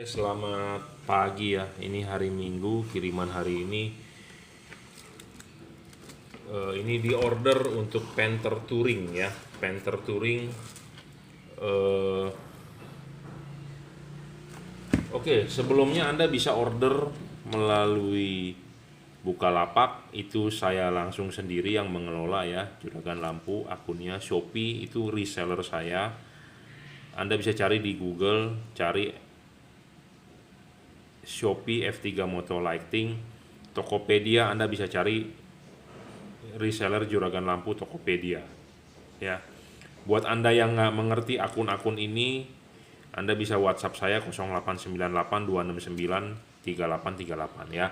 Selamat pagi ya. Ini hari Minggu, kiriman hari ini. Ini di order untuk Panther Touring ya. Panther Touring. eh, Oke, sebelumnya Anda bisa order melalui Bukalapak. Itu saya langsung sendiri yang mengelola ya. Juragan Lampu akunnya. Shopee itu reseller saya. Anda bisa cari di Google, cari Shopee F3 Moto Lighting. Tokopedia Anda bisa cari reseller Juragan Lampu Tokopedia ya. Buat Anda yang nggak mengerti akun-akun ini, Anda bisa WhatsApp saya 0898 269 3838 ya.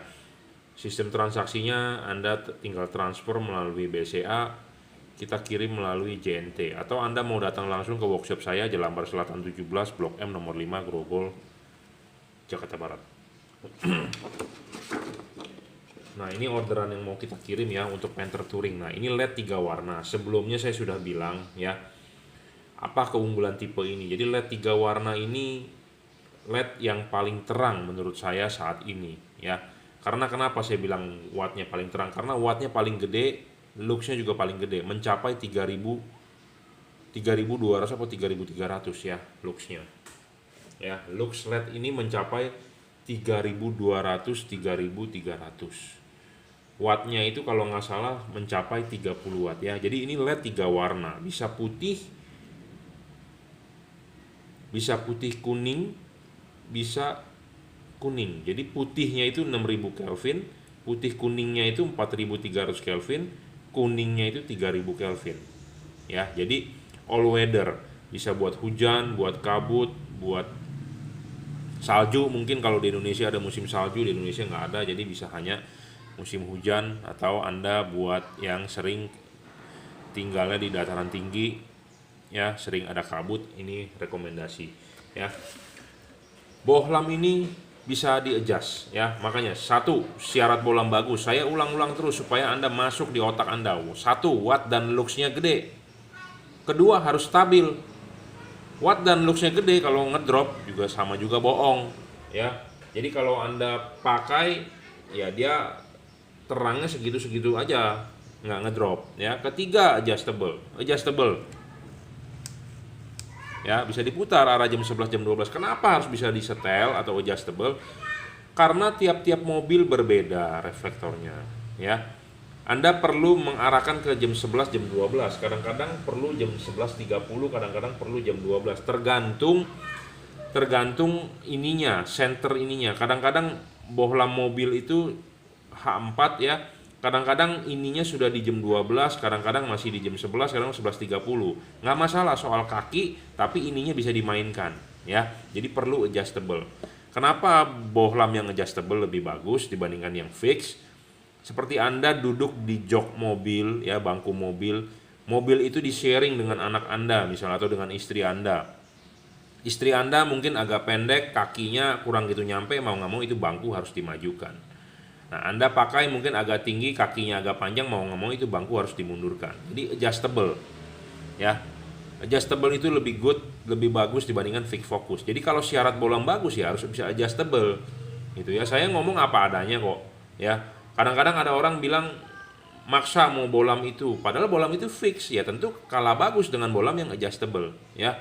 Sistem transaksinya Anda tinggal transfer melalui BCA, kita kirim melalui JNT, atau Anda mau datang langsung ke workshop saya Jelambar Selatan 17 Blok M nomor 5 Grogol, Jakarta Barat. Nah, ini orderan yang mau kita kirim ya untuk Panther Touring. Nah, ini LED 3 warna. Sebelumnya saya sudah bilang ya, apa keunggulan tipe ini. Jadi LED 3 warna ini LED yang paling terang menurut saya saat ini ya. Karena kenapa saya bilang wattnya paling terang? Karena wattnya paling gede, luxnya juga paling gede, mencapai 3200 atau 3300 ya luxnya. Ya, lux LED ini mencapai 3200 3300. Wattnya itu kalau nggak salah mencapai 30 watt ya. Jadi ini LED 3 warna, bisa putih kuning, bisa kuning. Jadi putihnya itu 6000 Kelvin, putih kuningnya itu 4300 Kelvin, kuningnya itu 3000 Kelvin. Ya, jadi all weather, bisa buat hujan, buat kabut, buat salju. Mungkin kalau di Indonesia ada musim salju, di Indonesia nggak ada, jadi bisa hanya musim hujan. Atau Anda buat yang sering tinggalnya di dataran tinggi ya, sering ada kabut, ini rekomendasi ya. Bohlam ini bisa di-adjust ya. Makanya satu, syarat bohlam bagus. Saya ulang-ulang terus supaya Anda masuk di otak Anda. Satu, watt dan luxnya gede. Kedua, harus stabil. Watt dan luxnya gede, kalau ngedrop juga sama juga bohong ya. Jadi kalau Anda pakai ya dia terangnya segitu-segitu aja, nggak ngedrop ya. Ketiga, adjustable ya, bisa diputar arah jam 11 jam 12. Kenapa harus bisa disetel atau adjustable? Karena tiap-tiap mobil berbeda reflektornya ya. Anda perlu mengarahkan ke jam 11 jam 12, kadang-kadang perlu jam 11.30, kadang-kadang perlu jam 12, tergantung ininya, center ininya. Kadang-kadang bohlam mobil itu H4 ya, kadang-kadang ininya sudah di jam 12, kadang-kadang masih di jam 11, kadang 11.30. Nggak masalah soal kaki, tapi ininya bisa dimainkan ya. Jadi perlu adjustable. Kenapa bohlam yang adjustable lebih bagus dibandingkan yang fix? Seperti Anda duduk di jok mobil ya, bangku mobil. Mobil itu di-sharing dengan anak Anda misalnya, atau dengan istri Anda. Istri Anda mungkin agak pendek, kakinya kurang gitu nyampe, mau nggak mau itu bangku harus dimajukan. Nah, Anda pakai mungkin agak tinggi, kakinya agak panjang, mau nggak mau itu bangku harus dimundurkan. Jadi adjustable ya. Adjustable itu lebih good, lebih bagus dibandingkan fix fokus. Jadi kalau syarat bohlam bagus ya harus bisa adjustable gitu ya. Saya ngomong apa adanya kok ya. Kadang-kadang ada orang bilang maksa mau bohlam itu, padahal bohlam itu fix ya. Tentu kalah bagus dengan bohlam yang adjustable ya.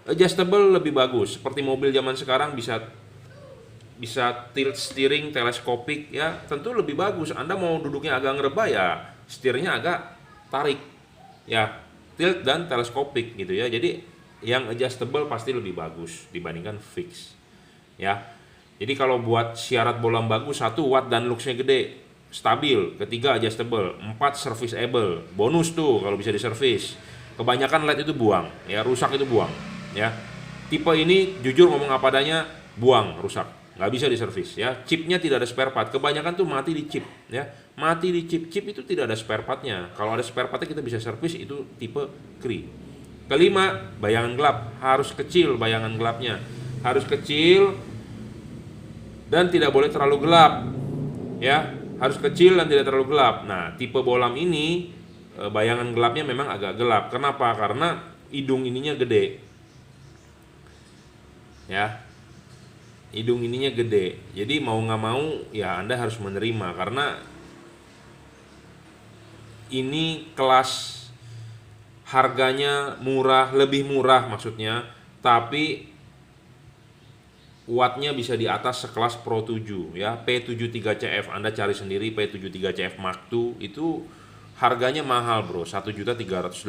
Adjustable lebih bagus, seperti mobil zaman sekarang bisa tilt steering teleskopik ya, tentu lebih bagus. Anda mau duduknya agak ngerebah ya, setirnya agak tarik ya, tilt dan teleskopik gitu ya. Jadi yang adjustable pasti lebih bagus dibandingkan fix ya. Jadi kalau buat syarat bohlam bagus, satu, watt dan luxnya gede, stabil. Ketiga, adjustable. Empat, serviceable. Bonus tuh kalau bisa diservis. Kebanyakan LED itu buang ya, rusak itu buang ya. Tipe ini jujur ngomong apa adanya, buang, rusak, nggak bisa diservis ya. Chipnya tidak ada spare part, kebanyakan tuh mati di chip ya. Mati di chip itu tidak ada spare partnya. Kalau ada spare partnya kita bisa servis, itu tipe Kri. Kelima, bayangan gelap harus kecil, bayangan gelapnya harus kecil dan tidak boleh terlalu gelap ya. Harus kecil dan tidak terlalu gelap. Nah, tipe bohlam ini bayangan gelapnya memang agak gelap. Kenapa? Karena hidung ininya gede ya. hidung ininya gede. Jadi mau nggak mau ya Anda harus menerima, karena ini kelas harganya murah, lebih murah maksudnya, tapi wattnya bisa di atas sekelas Pro 7 ya. P73CF Anda cari sendiri, P73CF Mark II itu harganya mahal bro, 1.380.000.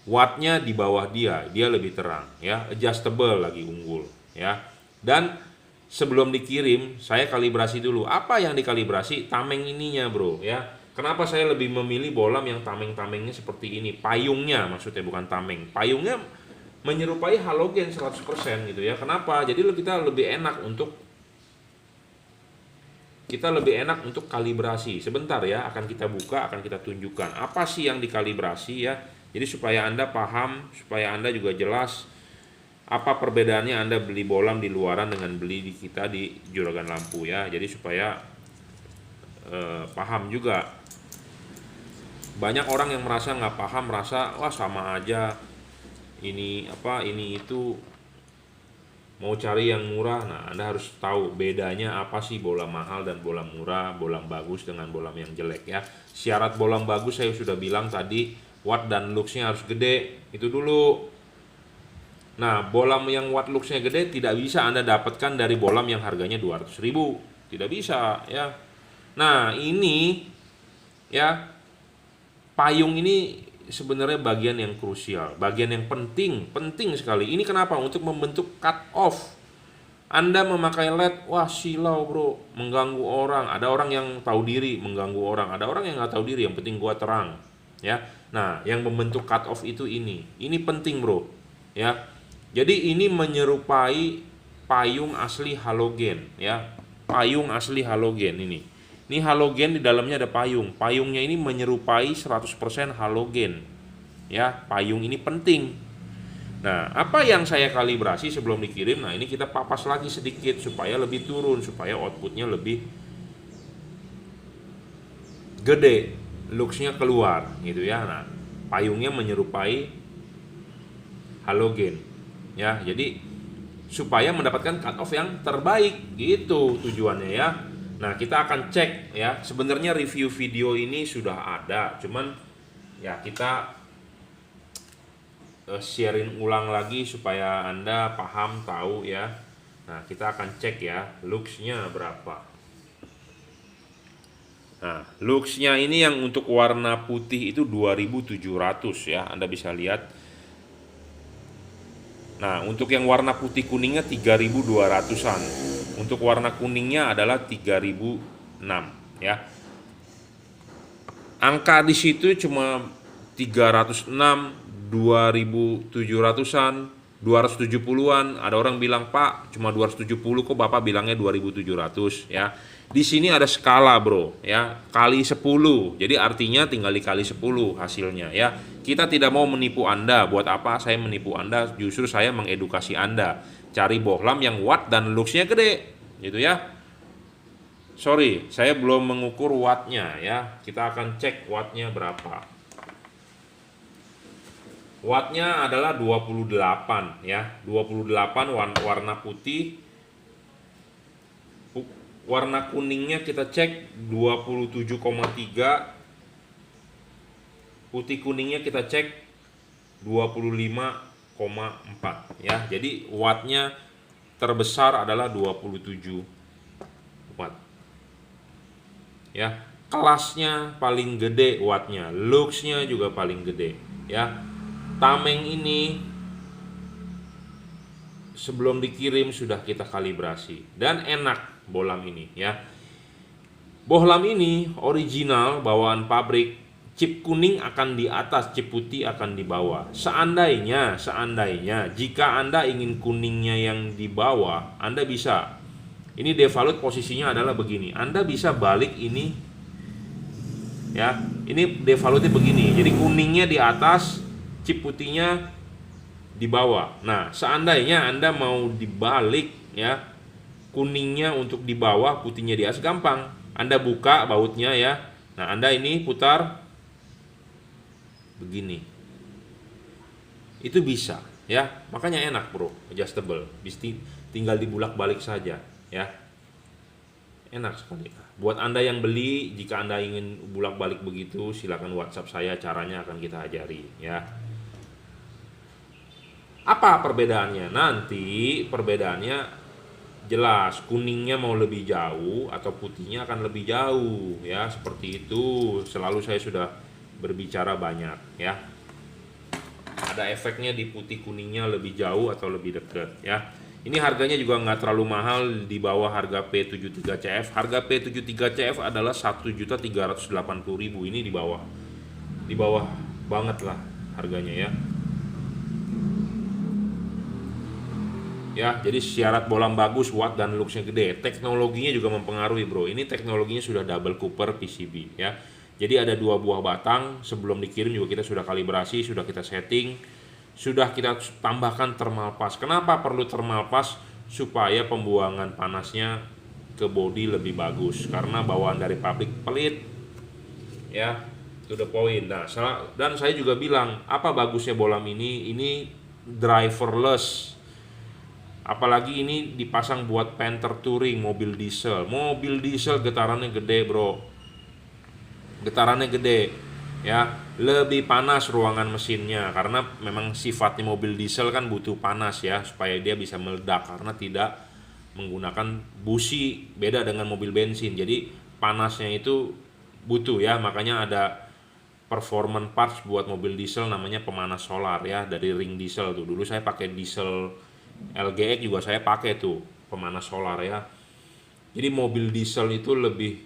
Wattnya di bawah dia lebih terang ya, adjustable lagi, unggul ya. Dan sebelum dikirim saya kalibrasi dulu. Apa yang dikalibrasi? Tameng ininya bro ya. Kenapa saya lebih memilih bohlam yang tameng-tamengnya seperti ini? Payungnya maksudnya, bukan tameng. Payungnya menyerupai halogen 100% gitu ya. Kenapa? Jadi kita lebih enak untuk kalibrasi. Sebentar ya, akan kita buka, akan kita tunjukkan apa sih yang dikalibrasi ya. Jadi supaya Anda paham, supaya Anda juga jelas apa perbedaannya Anda beli bohlam di luaran dengan beli di kita di Juragan Lampu ya. Jadi supaya paham juga. Banyak orang yang merasa nggak paham, merasa wah sama aja, ini itu, mau cari yang murah. Nah, Anda harus tahu bedanya apa sih bohlam mahal dan bohlam murah, bohlam bagus dengan bohlam yang jelek ya. Syarat bohlam bagus saya sudah bilang tadi, watt dan luxnya harus gede, itu dulu. Nah, bohlam yang watt luxnya gede tidak bisa Anda dapatkan dari bohlam yang harganya 200.000, tidak bisa ya. Nah, ini ya, payung ini sebenarnya bagian yang krusial, bagian yang penting sekali. Ini kenapa? Untuk membentuk cut off. Anda memakai LED, wah silau bro, mengganggu orang. Ada orang yang tahu diri mengganggu orang, ada orang yang nggak tahu diri, yang penting gua terang ya. Nah, yang membentuk cut off itu ini penting bro ya. Jadi ini menyerupai payung asli halogen ya, payung asli halogen ini. Ini halogen, di dalamnya ada payung. Payungnya ini menyerupai 100% halogen. Ya, payung ini penting. Nah, apa yang saya kalibrasi sebelum dikirim? Nah, ini kita papas lagi sedikit supaya lebih turun, supaya outputnya lebih gede, luxnya keluar gitu ya. Nah, payungnya menyerupai halogen. Ya, jadi supaya mendapatkan cut off yang terbaik gitu tujuannya ya. Nah, kita akan cek ya. Sebenarnya review video ini sudah ada, cuman ya kita sharing ulang lagi supaya Anda paham, tahu ya. Nah, kita akan cek ya, luxnya berapa. Nah, luxnya ini yang untuk warna putih itu 2.700 ya, Anda bisa lihat. Nah, untuk yang warna putih kuningnya 3.200-an. Untuk warna kuningnya adalah 3.006 ya. Angka di situ cuma 306, 2.700-an, 270-an. Ada orang bilang, "Pak, cuma 270 kok Bapak bilangnya 2.700 ya." Di sini ada skala, Bro, ya. Kali 10. Jadi artinya tinggal dikali 10 hasilnya ya. Kita tidak mau menipu Anda. Buat apa saya menipu Anda? Justru saya mengedukasi Anda. Cari bohlam yang watt dan luxnya gede, gitu ya. Sorry, saya belum mengukur wattnya ya. Kita akan cek wattnya berapa. Wattnya adalah 28 ya. 28 warna putih. Warna kuningnya kita cek 27,3. Putih kuningnya kita cek 25,4 ya. Jadi wattnya terbesar adalah 27 watt. Ya, kelasnya paling gede wattnya, luxnya juga paling gede ya. Tameng ini sebelum dikirim sudah kita kalibrasi dan enak bohlam ini ya. Bohlam ini original bawaan pabrik. Chip kuning akan di atas, chip putih akan di bawah. Seandainya jika Anda ingin kuningnya yang di bawah, Anda bisa. Ini devalute posisinya adalah begini. Anda bisa balik ini ya. Ini devalute begini. Jadi kuningnya di atas, chip putihnya di bawah. Nah, seandainya Anda mau dibalik ya, kuningnya untuk di bawah, putihnya di atas, gampang. Anda buka bautnya ya. Nah, Anda ini putar begini, itu bisa ya. Makanya enak bro, adjustable. tinggal dibulak-balik saja ya. Enak sekali. Buat Anda yang beli, jika Anda ingin bulak-balik begitu, silakan WhatsApp saya, caranya akan kita ajari ya. Apa perbedaannya? Nanti perbedaannya jelas, kuningnya mau lebih jauh atau putihnya akan lebih jauh ya, seperti itu. Selalu saya sudah berbicara banyak ya. Ada efeknya di putih kuningnya lebih jauh atau lebih dekat ya. Ini harganya juga nggak terlalu mahal, di bawah harga P73CF. Harga P73CF adalah 1.380.000. Ini di bawah banget lah harganya ya. Ya, jadi syarat bohlam bagus, watt dan luxnya gede. Teknologinya juga mempengaruhi, bro. Ini teknologinya sudah double cooper PCB ya. Jadi ada 2 buah batang, sebelum dikirim juga kita sudah kalibrasi, sudah kita setting, sudah kita tambahkan thermal pass. Kenapa perlu thermal pass? Supaya pembuangan panasnya ke bodi lebih bagus, karena bawaan dari pabrik pelit ya, to the point. Nah, dan saya juga bilang, apa bagusnya bohlam ini driverless. Apalagi ini dipasang buat Panther Touring, mobil diesel. Mobil diesel getarannya gede, bro. Getarannya gede, ya. Lebih panas ruangan mesinnya, karena memang sifatnya mobil diesel kan butuh panas ya, supaya dia bisa meledak, karena tidak menggunakan busi, beda dengan mobil bensin. Jadi panasnya itu butuh ya, makanya ada performance parts buat mobil diesel namanya pemanas solar ya, dari ring diesel tuh. Dulu saya pakai diesel LGX juga saya pakai tuh pemanas solar ya. Jadi mobil diesel itu lebih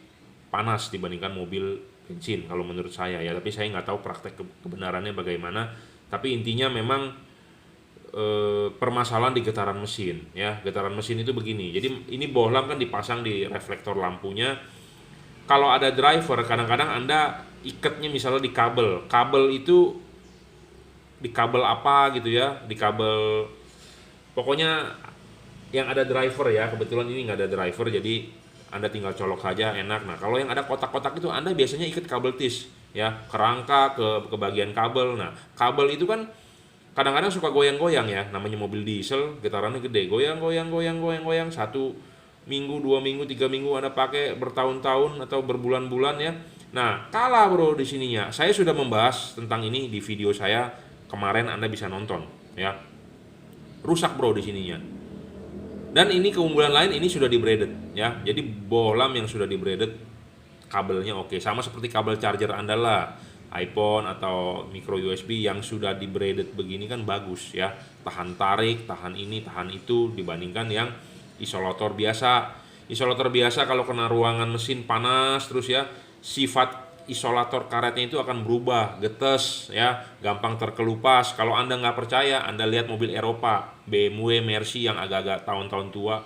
panas dibandingkan mobil bensin kalau menurut saya ya, tapi saya nggak tahu praktek kebenarannya bagaimana. Tapi intinya memang permasalahan di getaran mesin ya. Getaran mesin itu begini. Jadi ini bohlam kan dipasang di reflektor lampunya. Kalau ada driver, kadang-kadang Anda ikatnya misalnya di kabel itu di kabel apa gitu ya, di kabel, pokoknya yang ada driver ya. Kebetulan ini nggak ada driver, jadi Anda tinggal colok saja, enak. Nah, kalau yang ada kotak-kotak itu Anda biasanya ikat kabel tis ya, kerangka ke bagian kabel. Nah, kabel itu kan kadang-kadang suka goyang-goyang ya, namanya mobil diesel, getarannya gede, goyang, 1 minggu, 2 minggu, 3 minggu Anda pakai bertahun-tahun atau berbulan-bulan ya. Nah, kalah bro di sininya. Saya sudah membahas tentang ini di video saya kemarin, Anda bisa nonton ya. Rusak bro di sininya. Dan ini keunggulan lain, ini sudah di braided ya. Jadi bohlam yang sudah di braided kabelnya oke. Sama seperti kabel charger Anda lah, iPhone atau micro USB yang sudah di braided begini kan bagus ya. Tahan tarik, tahan ini, tahan itu, dibandingkan yang isolator biasa. Isolator biasa kalau kena ruangan mesin panas terus ya, sifat isolator karetnya itu akan berubah, getes ya, gampang terkelupas. Kalau Anda nggak percaya, Anda lihat mobil Eropa, BMW, Mercy yang agak-agak tahun-tahun tua,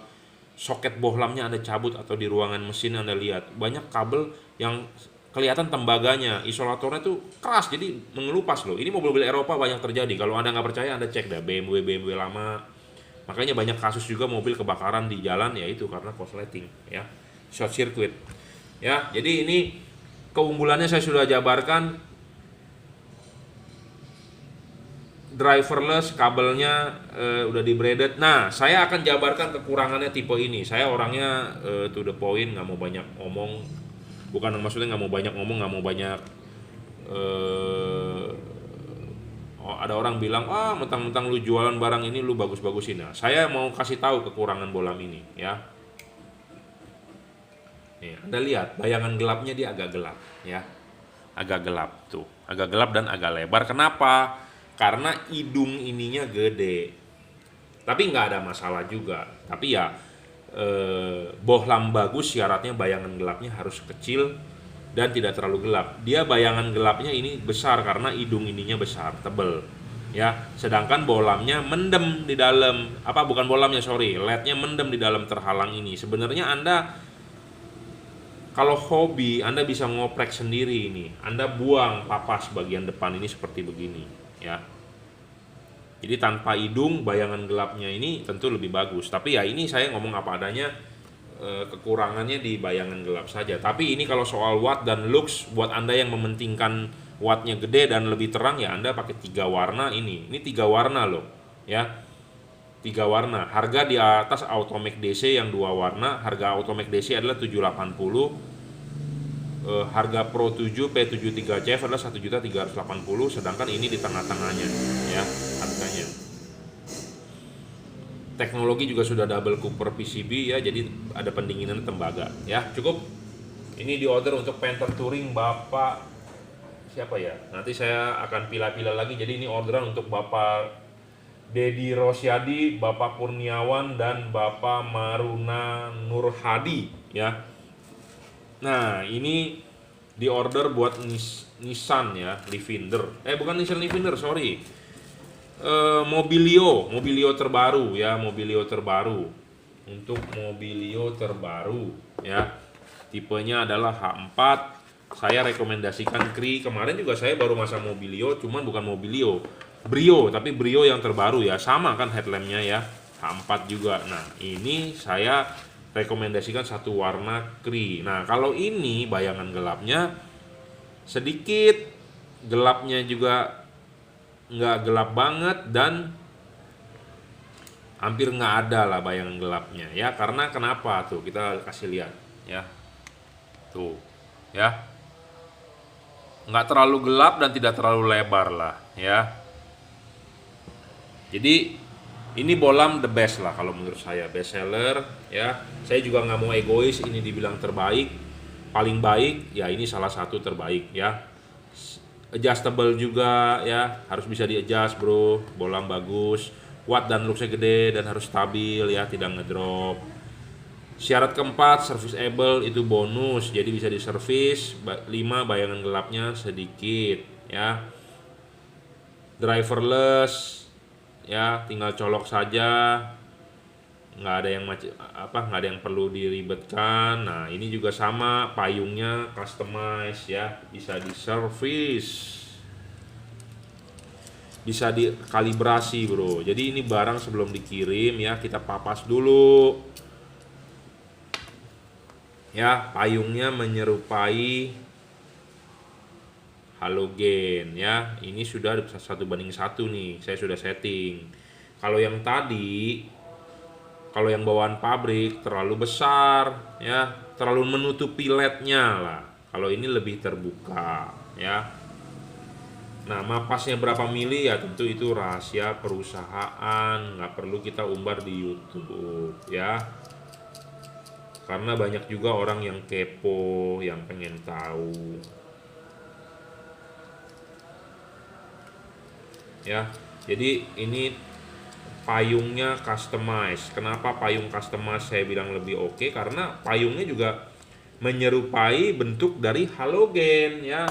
soket bohlamnya Anda cabut atau di ruangan mesin Anda lihat banyak kabel yang kelihatan tembaganya, isolatornya tuh keras, jadi mengelupas loh. Ini mobil-mobil Eropa banyak terjadi. Kalau Anda nggak percaya, Anda cek dah BMW lama. Makanya banyak kasus juga mobil kebakaran di jalan, ya itu karena korsleting ya, short circuit ya. Jadi ini keunggulannya saya sudah jabarkan. Driverless, kabelnya udah di braided. Nah, saya akan jabarkan kekurangannya tipe ini. Saya orangnya to the point, nggak mau banyak ngomong. Bukan maksudnya nggak mau banyak ngomong, nggak mau banyak ada orang bilang, mentang-mentang lu jualan barang ini lu bagus-bagusin. Nah, saya mau kasih tahu kekurangan bohlam ini ya. Nih, Anda lihat bayangan gelapnya, dia agak gelap ya. Agak gelap tuh, agak gelap dan agak lebar. Kenapa? Karena hidung ininya gede. Tapi nggak ada masalah juga. Tapi ya bohlam bagus syaratnya bayangan gelapnya harus kecil dan tidak terlalu gelap. Dia bayangan gelapnya ini besar karena hidung ininya besar, tebel ya. Sedangkan bohlamnya mendem di dalam, bukan bohlamnya, sorry, LED-nya mendem di dalam, terhalang ini. Sebenarnya Anda kalau hobi, Anda bisa ngoprek sendiri ini. Anda buang papas bagian depan ini seperti begini ya. Jadi tanpa hidung, bayangan gelapnya ini tentu lebih bagus. Tapi ya ini saya ngomong apa adanya, kekurangannya di bayangan gelap saja. Tapi ini kalau soal watt dan lux, buat Anda yang mementingkan wattnya gede dan lebih terang, ya Anda pakai 3 warna ini. Ini 3 warna loh ya. 3 warna. Harga di atas Automac DC yang 2 warna. Harga Automac DC adalah 780. Harga Pro 7 P73CF adalah 1.380.000, sedangkan ini di tengah-tengahnya ya harganya. Teknologi juga sudah double cooper PCB ya, jadi ada pendinginan tembaga ya. Cukup. Ini di order untuk Panther Touring Bapak siapa ya? Nanti saya akan pilih-pilih lagi. Jadi ini orderan untuk Bapak Dedi Rosyadi, Bapak Kurniawan, dan Bapak Maruna Nurhadi ya. Nah, ini di order buat Nissan ya, Livender. Bukan Nissan Livender, sorry. Mobilio terbaru ya, Mobilio terbaru. Untuk Mobilio terbaru ya. Tipenya adalah H4. Saya rekomendasikan Kri. Kemarin juga saya baru masang Mobilio, cuman bukan Mobilio, Brio, tapi Brio yang terbaru ya. Sama kan headlampnya ya, H4 juga. Nah, ini saya rekomendasikan satu warna Kri. Nah, kalau ini bayangan gelapnya sedikit, gelapnya juga nggak gelap banget dan hampir nggak ada lah bayangan gelapnya ya. Karena kenapa tuh, kita kasih lihat ya, tuh ya, nggak terlalu gelap dan tidak terlalu lebar lah ya. Jadi ini bolam the best lah kalau menurut saya, best seller ya. Saya juga nggak mau egois, ini dibilang terbaik, paling baik ya, ini salah satu terbaik ya. Adjustable juga ya, harus bisa di adjust bro. Bolam bagus, watt dan looksnya gede dan harus stabil ya, tidak ngedrop. Syarat keempat, serviceable itu bonus, jadi bisa diservis. 5, bayangan gelapnya sedikit ya. Driverless ya, tinggal colok saja, nggak ada yang nggak ada yang perlu diribetkan. Nah, ini juga sama, payungnya customize ya, bisa diservis, bisa dikalibrasi bro. Jadi ini barang sebelum dikirim ya, kita papas dulu ya. Payungnya menyerupai halogen ya. Ini sudah 1:1 nih, saya sudah setting. Kalau yang tadi, kalau yang bawaan pabrik terlalu besar ya, terlalu menutupi LED-nya lah. Kalau ini lebih terbuka ya. Nah, mapasnya berapa mili ya tentu itu rahasia perusahaan, nggak perlu kita umbar di YouTube ya. Karena banyak juga orang yang kepo, yang pengen tahu. Ya, jadi ini payungnya customize. Kenapa payung customize saya bilang lebih oke? Karena payungnya juga menyerupai bentuk dari halogen ya,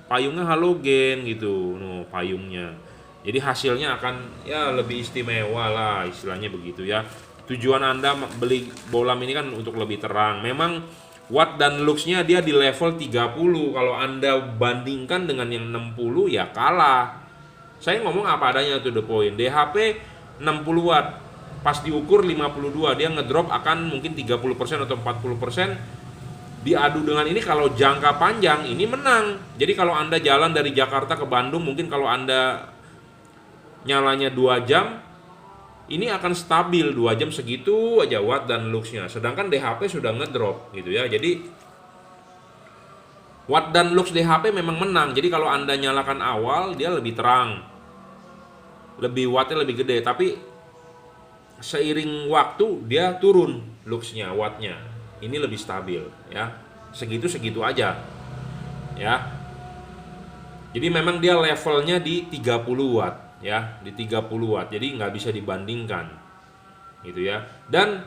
payungnya halogen gitu, payungnya. Jadi hasilnya akan ya lebih istimewa lah, istilahnya begitu ya. Tujuan Anda beli bolam ini kan untuk lebih terang. Memang watt dan looksnya dia di level 30. Kalau Anda bandingkan dengan yang 60 ya kalah. Saya ngomong apa adanya tuh, the point. DHP 60 watt, pas diukur 52, dia ngedrop akan mungkin 30% atau 40%. Diadu dengan ini, kalau jangka panjang ini menang. Jadi kalau Anda jalan dari Jakarta ke Bandung, mungkin kalau Anda nyalanya 2 jam, ini akan stabil 2 jam segitu aja watt dan looksnya. Sedangkan DHP sudah ngedrop gitu ya. Jadi watt dan looks DHP memang menang. Jadi kalau Anda nyalakan awal, dia lebih terang, lebih wattnya lebih gede. Tapi seiring waktu dia turun looksnya, wattnya. Ini lebih stabil ya. Segitu aja ya. Jadi memang dia levelnya di 30 watt ya, di 30 watt. Jadi nggak bisa dibandingkan gitu ya. Dan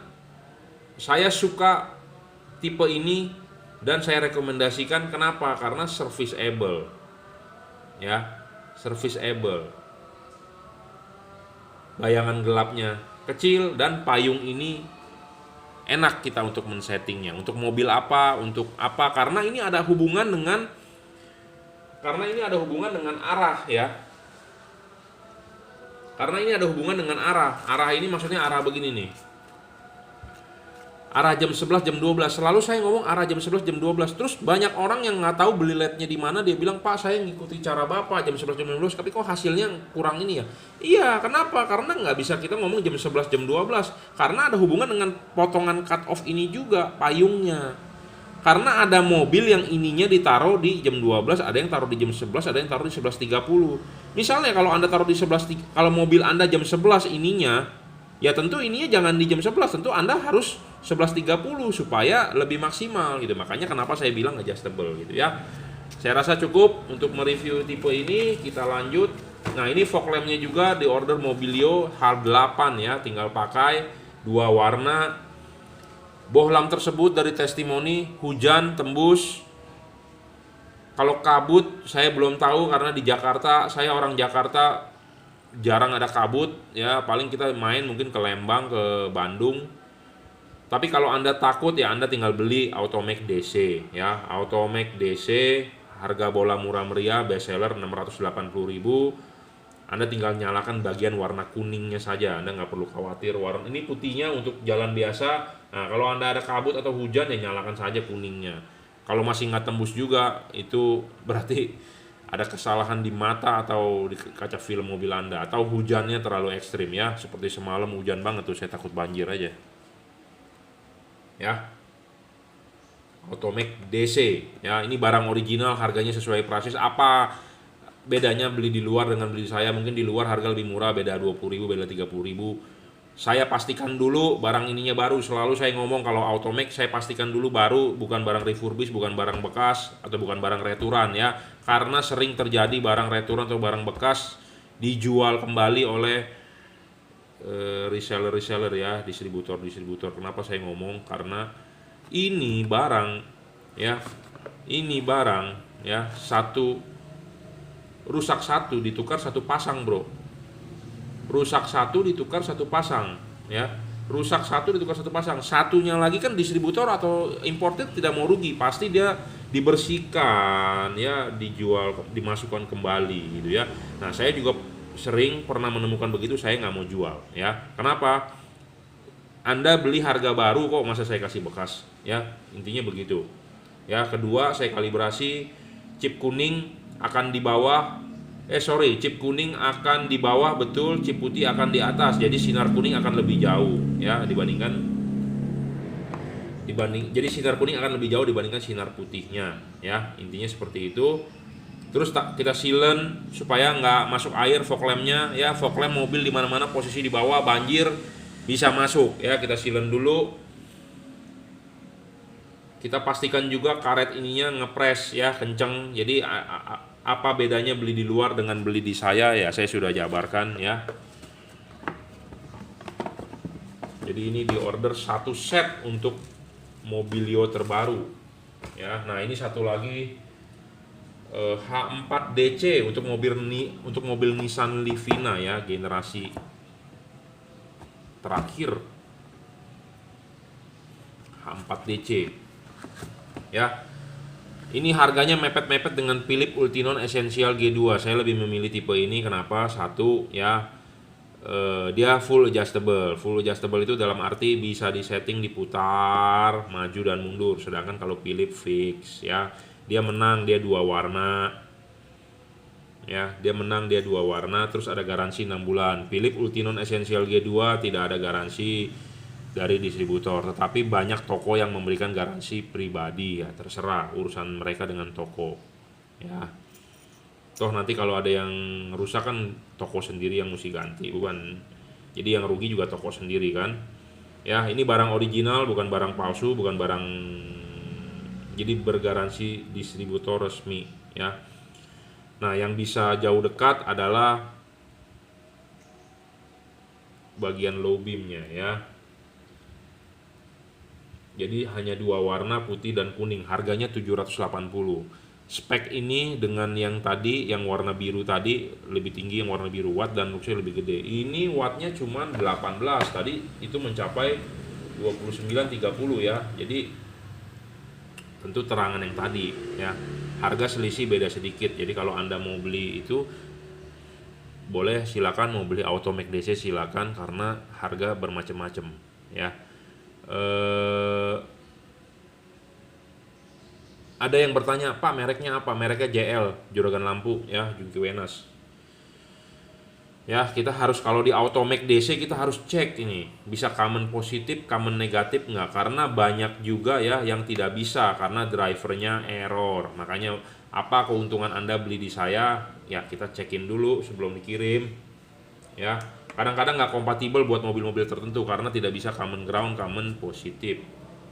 saya suka tipe ini dan saya rekomendasikan. Kenapa? Karena serviceable ya, serviceable. Bayangan gelapnya kecil dan payung ini enak kita untuk men-settingnya. Untuk mobil apa, untuk apa? Karena ini ada hubungan dengan arah ya. Karena ini ada hubungan dengan arah. Arah ini maksudnya arah begini nih. arah jam 11 jam 12. Selalu saya ngomong arah jam 11 jam 12. Terus banyak orang yang nggak tahu beli LED-nya di mana, dia bilang, "Pak, saya ngikuti cara Bapak jam 11 jam 12, tapi kok hasilnya kurang ini ya?" Iya, kenapa? Karena nggak bisa kita ngomong jam 11 jam 12. Karena ada hubungan dengan potongan cut off ini juga, payungnya. Karena ada mobil yang ininya ditaruh di jam 12, ada yang taruh di jam 11, ada yang taruh di 11.30. Misalnya kalau Anda taruh di 11, kalau mobil Anda jam 11 ininya, ya tentu ininya jangan di jam 11, tentu Anda harus 11.30 supaya lebih maksimal gitu. Makanya kenapa saya bilang adjustable gitu ya. Saya rasa cukup untuk mereview tipe ini, kita lanjut. Nah, ini fog lampnya juga di order Mobilio H8 ya, tinggal pakai, 2 warna. Bohlam tersebut dari testimoni hujan tembus. Kalau kabut saya belum tahu karena di Jakarta, saya orang Jakarta, jarang ada kabut ya, paling kita main mungkin ke Lembang, ke Bandung. Tapi kalau Anda takut ya Anda tinggal beli Automac DC ya. Automac DC harga bola murah meriah, best seller 680.000. Anda tinggal nyalakan bagian warna kuningnya saja, Anda nggak perlu khawatir warna ini putihnya untuk jalan biasa. Nah, kalau Anda ada kabut atau hujan ya nyalakan saja kuningnya. Kalau masih nggak tembus juga itu berarti ada kesalahan di mata atau di kaca film mobil Anda, atau hujannya terlalu ekstrim ya. Seperti semalam hujan banget tuh, saya takut banjir aja. Ya. Automac DC ya, ini barang original, harganya sesuai prices. Apa bedanya beli di luar dengan beli di saya? Mungkin di luar harga lebih murah, beda 20.000, beda 30.000. Saya pastikan dulu barang ininya baru. Selalu saya ngomong kalau Automac saya pastikan dulu baru, bukan barang refurbish, bukan barang bekas atau bukan barang returan ya. Karena sering terjadi barang returan atau barang bekas dijual kembali oleh reseller ya, distributor. Kenapa saya ngomong? Karena ini barang ya, satu rusak satu ditukar satu pasang, bro. Rusak satu ditukar satu pasang ya. Rusak satu ditukar satu pasang. Satunya lagi kan distributor atau importer tidak mau rugi, pasti dia dibersihkan ya, dijual, dimasukkan kembali gitu ya. Nah, saya juga sering pernah menemukan begitu, saya nggak mau jual ya. Kenapa? Anda beli harga baru kok masa saya kasih bekas ya, intinya begitu ya. Kedua, saya kalibrasi chip kuning akan di bawah, chip kuning akan di bawah, betul, chip putih akan di atas, jadi sinar kuning akan lebih jauh ya jadi sinar kuning akan lebih jauh dibandingkan sinar putihnya ya, intinya seperti itu. Terus kita sealant supaya nggak masuk air fog lampnya ya. Fog lamp mobil di mana-mana posisi di bawah, banjir bisa masuk ya, kita sealant dulu. Kita pastikan juga karet ininya ngepres ya, kenceng. Jadi apa bedanya beli di luar dengan beli di saya ya, saya sudah jabarkan ya. Jadi ini di order satu set untuk Mobilio terbaru ya. Nah, ini satu lagi H4 DC untuk mobil Nissan Livina ya, generasi terakhir, H4 DC ya. Ini harganya mepet-mepet dengan Philips Ultinon Essential G2. Saya lebih memilih tipe ini. Kenapa? Satu ya, dia full adjustable. Full adjustable itu dalam arti bisa disetting, diputar maju dan mundur. Sedangkan kalau Philips fix ya, dia menang, dia 2 warna ya, terus ada garansi 6 bulan. Philips Ultinon Essential G2 tidak ada garansi dari distributor, tetapi banyak toko yang memberikan garansi pribadi ya, terserah urusan mereka dengan toko ya. Toh nanti kalau ada yang rusak kan toko sendiri yang mesti ganti, bukan, jadi yang rugi juga toko sendiri kan ya. Ini barang original, bukan barang palsu, bukan barang, jadi bergaransi distributor resmi ya. Nah, yang bisa jauh dekat adalah bagian low beamnya ya. Jadi hanya 2 warna, putih dan kuning. Harganya 780. Spek ini dengan yang tadi, yang warna biru tadi lebih tinggi, yang warna biru watt dan luxnya lebih gede. Ini wattnya cuma 18, tadi itu mencapai 29-30 ya. Jadi tentu terangan yang tadi ya. Harga selisih beda sedikit. Jadi kalau Anda mau beli itu boleh, silakan. Mau beli Automac DC silakan, karena harga bermacam-macam ya. Ada yang bertanya, Pak mereknya apa? Mereknya JL, Juragan Lampu ya, Jungki Wenas. Ya, kita harus kalau di Automake DC kita harus cek ini bisa common positif, common negatif nggak, karena banyak juga ya yang tidak bisa karena drivernya error. Makanya apa keuntungan Anda beli di saya? Ya kita cekin dulu sebelum dikirim. Ya, kadang-kadang nggak kompatibel buat mobil-mobil tertentu karena tidak bisa common ground, common positif.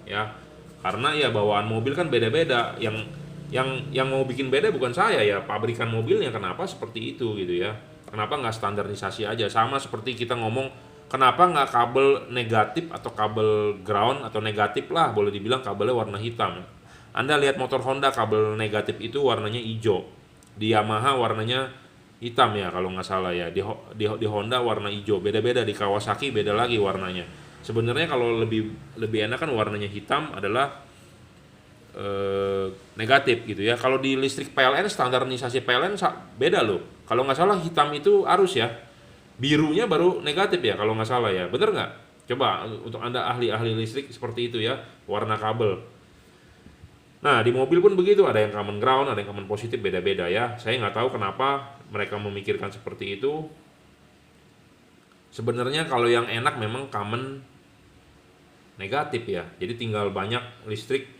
Ya, karena ya bawaan mobil kan beda-beda. Yang mau bikin beda bukan saya ya, pabrikan mobilnya kenapa seperti itu gitu ya. Kenapa nggak standarisasi aja? Sama seperti kita ngomong, kenapa nggak kabel negatif atau kabel ground atau negatif lah, boleh dibilang kabelnya warna hitam. Anda lihat motor Honda kabel negatif itu warnanya hijau, di Yamaha warnanya hitam ya kalau nggak salah ya, di Honda warna hijau, beda-beda, di Kawasaki beda lagi warnanya. Sebenarnya kalau lebih lebih enak kan warnanya hitam adalah negatif gitu ya. Kalau di listrik PLN, standarisasi PLN beda loh. Kalau nggak salah hitam itu arus ya, birunya baru negatif ya kalau nggak salah ya. Bener nggak? Coba untuk Anda ahli-ahli listrik seperti itu ya, warna kabel. Nah di mobil pun begitu, ada yang common ground, ada yang common positif, beda-beda ya. Saya nggak tahu kenapa mereka memikirkan seperti itu. Sebenarnya kalau yang enak memang common negatif ya. Jadi tinggal banyak listrik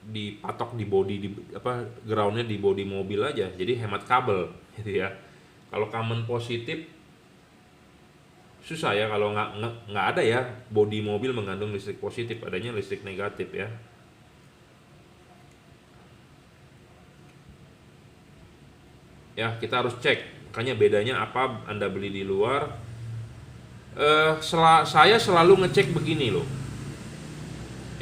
dipatok di body, di apa, groundnya di body mobil aja, jadi hemat kabel gitu ya. Kalau common positif susah ya, kalau nggak ada ya body mobil mengandung listrik positif, adanya listrik negatif ya. Ya kita harus cek, makanya bedanya apa Anda beli di luar. Saya selalu ngecek begini loh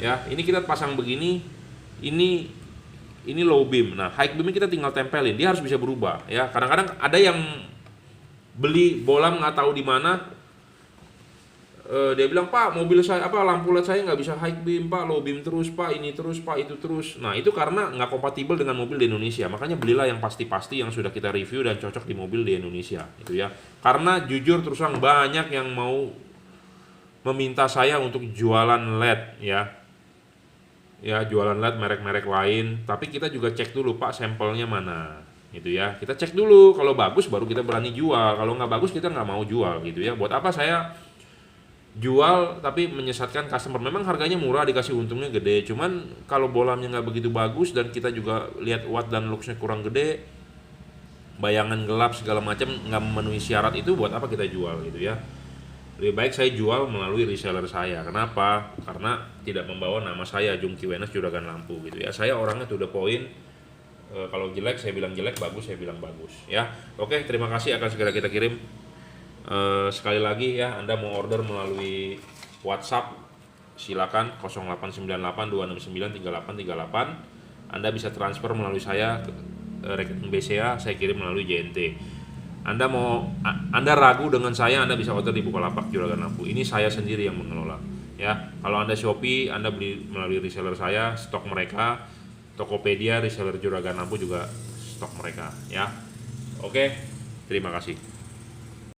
ya, ini kita pasang begini, ini low beam. Nah, high beam kita tinggal tempelin, dia harus bisa berubah ya. Kadang-kadang ada yang beli bolam nggak tahu di mana, dia bilang, Pak mobil saya apa lampu LED saya nggak bisa high beam Pak, low beam terus Pak, ini terus Pak, itu terus. Nah itu karena nggak kompatibel dengan mobil di Indonesia. Makanya belilah yang pasti-pasti yang sudah kita review dan cocok di mobil di Indonesia gitu ya. Karena jujur terus terang banyak yang mau meminta saya untuk jualan LED ya, jualan LED merek-merek lain, tapi kita juga cek dulu Pak sampelnya mana gitu ya. Kita cek dulu, kalau bagus baru kita berani jual, kalau nggak bagus kita nggak mau jual gitu ya. Buat apa saya jual tapi menyesatkan customer? Memang harganya murah, dikasih untungnya gede, cuman kalau bolamnya nggak begitu bagus dan kita juga lihat watt dan looksnya kurang gede, bayangan gelap segala macam nggak memenuhi syarat, itu buat apa kita jual gitu ya. Lebih baik saya jual melalui reseller saya. Kenapa? Karena tidak membawa nama saya Jungki Wenas Juragan Lampu gitu ya. Saya orangnya to the point. Kalau jelek saya bilang jelek, bagus saya bilang bagus ya. Oke, terima kasih, akan segera kita kirim. Sekali lagi ya, Anda mau order melalui WhatsApp silakan 089826938838. Anda bisa transfer melalui saya ke rekening BCA, saya kirim melalui JNT. Anda ragu dengan saya, Anda bisa order di Bukalapak Juragan Lampu. Ini saya sendiri yang mengelola ya. Kalau Anda Shopee, Anda beli melalui reseller saya, stok mereka. Tokopedia, reseller Juragan Lampu juga stok mereka ya. Oke, terima kasih.